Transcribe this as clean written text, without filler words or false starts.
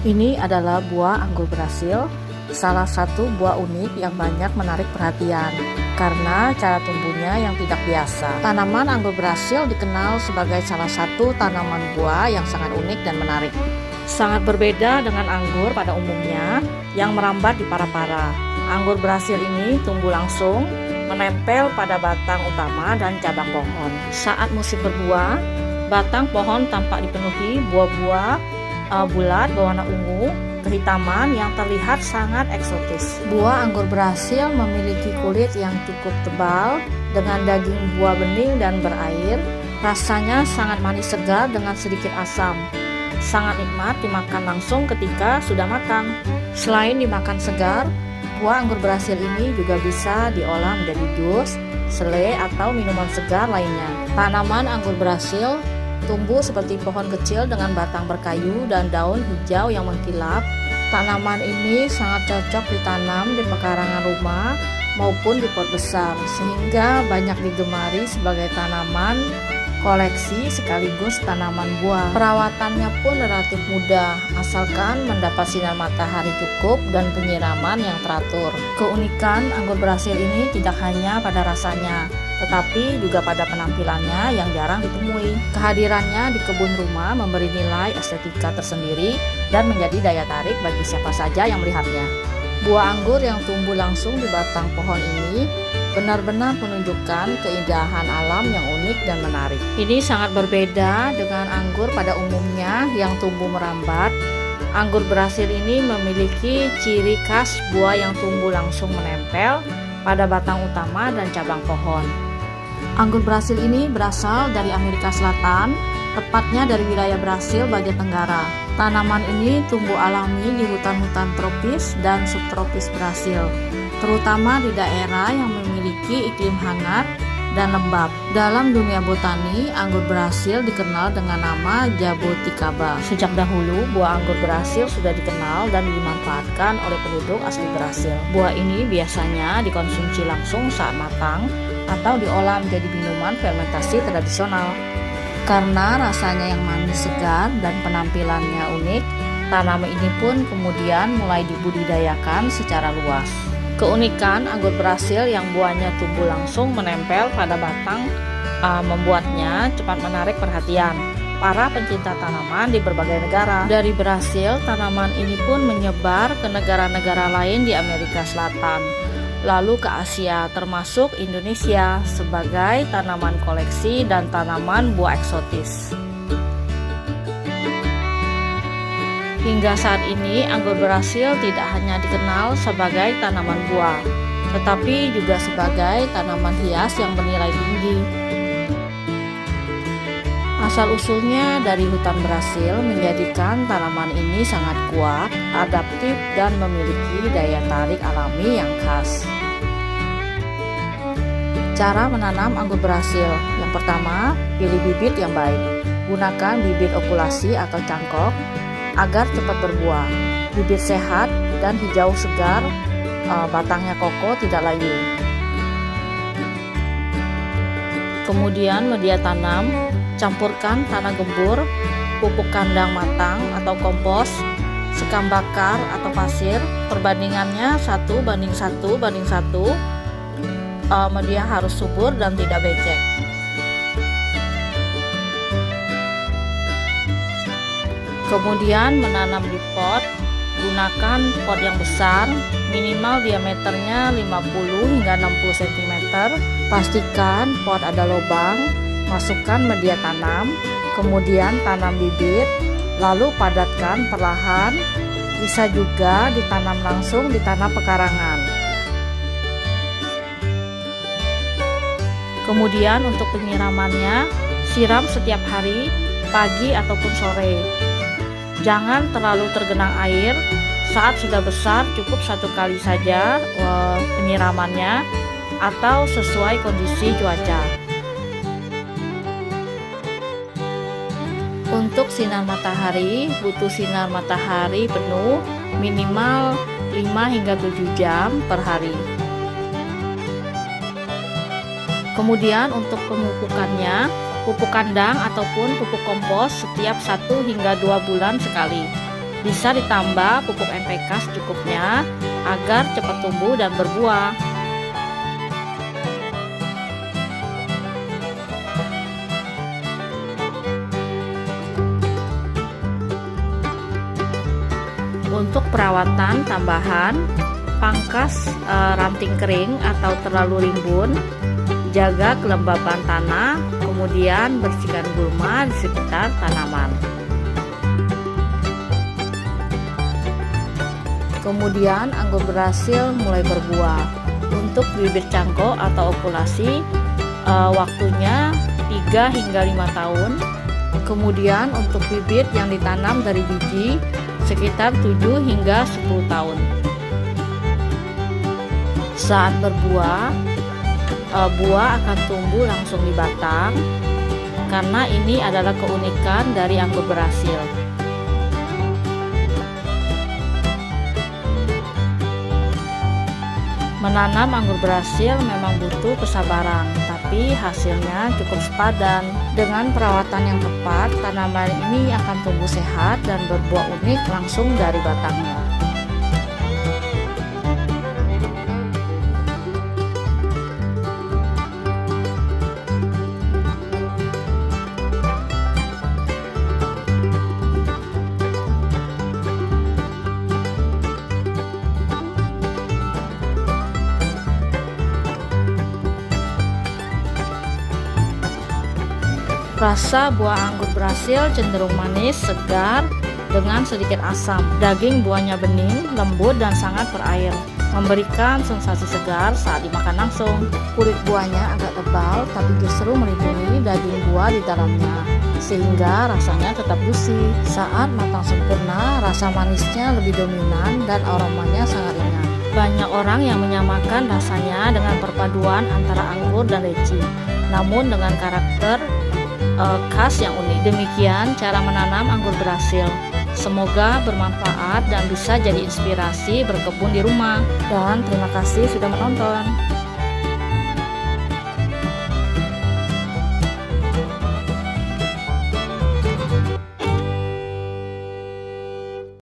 Ini adalah buah anggur Brasil, salah satu buah unik yang banyak menarik perhatian karena cara tumbuhnya yang tidak biasa. Tanaman anggur Brasil dikenal sebagai salah satu tanaman buah yang sangat unik dan menarik. Sangat berbeda dengan anggur pada umumnya yang merambat di para-para. Anggur Brasil ini tumbuh langsung, menempel pada batang utama dan cabang pohon. Saat musim berbuah, batang pohon tampak dipenuhi buah-buah bulat berwarna ungu kehitaman yang terlihat sangat eksotis. Buah anggur Brasil memiliki kulit yang cukup tebal dengan daging buah bening dan berair. Rasanya sangat manis segar dengan sedikit asam. Sangat nikmat dimakan langsung ketika sudah matang. Selain dimakan segar, buah anggur Brasil ini juga bisa diolah menjadi jus, selai atau minuman segar lainnya. Tanaman anggur Brasil tumbuh seperti pohon kecil dengan batang berkayu dan daun hijau yang mengkilap. Tanaman ini sangat cocok ditanam di pekarangan rumah maupun di pot besar, sehingga banyak digemari sebagai tanaman koleksi sekaligus tanaman buah. Perawatannya pun relatif mudah, asalkan mendapat sinar matahari cukup dan penyiraman yang teratur. Keunikan anggur Brasil ini tidak hanya pada rasanya, tetapi juga pada penampilannya yang jarang ditemui. Kehadirannya di kebun rumah memberi nilai estetika tersendiri dan menjadi daya tarik bagi siapa saja yang melihatnya. Buah anggur yang tumbuh langsung di batang pohon ini benar-benar menunjukkan keindahan alam yang unik dan menarik. Ini sangat berbeda dengan anggur pada umumnya yang tumbuh merambat. Anggur Brasil ini memiliki ciri khas buah yang tumbuh langsung menempel pada batang utama dan cabang pohon. Anggur Brasil ini berasal dari Amerika Selatan, tepatnya dari wilayah Brasil bagian tenggara. Tanaman ini tumbuh alami di hutan-hutan tropis dan subtropis Brasil, terutama di daerah yang memiliki iklim hangat dan lembab. Dalam dunia botani, anggur Brasil dikenal dengan nama Jaboticaba. Sejak dahulu, buah anggur Brasil sudah dikenal dan dimanfaatkan oleh penduduk asli Brasil. Buah ini biasanya dikonsumsi langsung saat matang atau diolah menjadi minuman fermentasi tradisional. Karena rasanya yang manis segar dan penampilannya unik, tanaman ini pun kemudian mulai dibudidayakan secara luas. Keunikan anggur Brasil yang buahnya tumbuh langsung menempel pada batang membuatnya cepat menarik perhatian para pencinta tanaman di berbagai negara. Dari Brasil, tanaman ini pun menyebar ke negara-negara lain di Amerika Selatan, lalu ke Asia termasuk Indonesia sebagai tanaman koleksi dan tanaman buah eksotis. Hingga saat ini, anggur Brasil tidak hanya dikenal sebagai tanaman buah, tetapi juga sebagai tanaman hias yang bernilai tinggi. Asal-usulnya dari hutan Brasil menjadikan tanaman ini sangat kuat, adaptif, dan memiliki daya tarik alami yang khas. Cara menanam anggur Brasil: yang pertama, pilih bibit yang baik. Gunakan bibit okulasi atau cangkok agar cepat berbuah. Bibit sehat dan hijau segar, batangnya kokoh, tidak layu. Kemudian media tanam, campurkan tanah gembur, pupuk kandang matang atau kompos, sekam bakar atau pasir, perbandingannya 1:1:1. Media harus subur dan tidak becek. Kemudian menanam di pot. Gunakan pot yang besar, minimal diameternya 50 hingga 60 cm. Pastikan pot ada lubang. Masukkan media tanam, kemudian tanam bibit, lalu padatkan perlahan. Bisa juga ditanam langsung di tanah pekarangan. Kemudian untuk penyiramannya, siram setiap hari, pagi ataupun sore. Jangan terlalu tergenang air. Saat sudah besar, cukup 1 kali saja penyiramannya atau sesuai kondisi cuaca. Untuk sinar matahari, butuh sinar matahari penuh minimal 5 hingga 7 jam per hari. Kemudian untuk pemupukannya, pupuk kandang ataupun pupuk kompos setiap 1 hingga 2 bulan sekali. Bisa ditambah pupuk NPK secukupnya agar cepat tumbuh dan berbuah. Untuk perawatan tambahan, pangkas ranting kering atau terlalu rimbun, jaga kelembaban tanah, kemudian bersihkan gulma di sekitar tanaman. Kemudian anggur berhasil mulai berbuah. Untuk bibit cangkok atau okulasi, waktunya 3 hingga 5 tahun. Kemudian untuk bibit yang ditanam dari biji, sekitar 7 hingga 10 tahun. Saat berbuah, buah akan tumbuh langsung di batang, karena ini adalah keunikan dari anggur berhasil. Menanam anggur berhasil memang butuh kesabaran, tapi hasilnya cukup sepadan. Dengan perawatan yang tepat, tanaman ini akan tumbuh sehat dan berbuah unik langsung dari batangnya. Rasa buah anggur berhasil cenderung manis, segar, dengan sedikit asam. Daging buahnya bening, lembut, dan sangat berair, memberikan sensasi segar saat dimakan langsung. Kulit buahnya agak tebal, tapi justru melindungi daging buah di dalamnya, sehingga rasanya tetap juicy. Saat matang sempurna, rasa manisnya lebih dominan dan aromanya sangat ringan. Banyak orang yang menyamakan rasanya dengan perpaduan antara anggur dan leci, namun dengan karakter khas yang unik. Demikian cara menanam anggur berhasil. Semoga bermanfaat dan bisa jadi inspirasi berkebun di rumah. Dan terima kasih sudah menonton.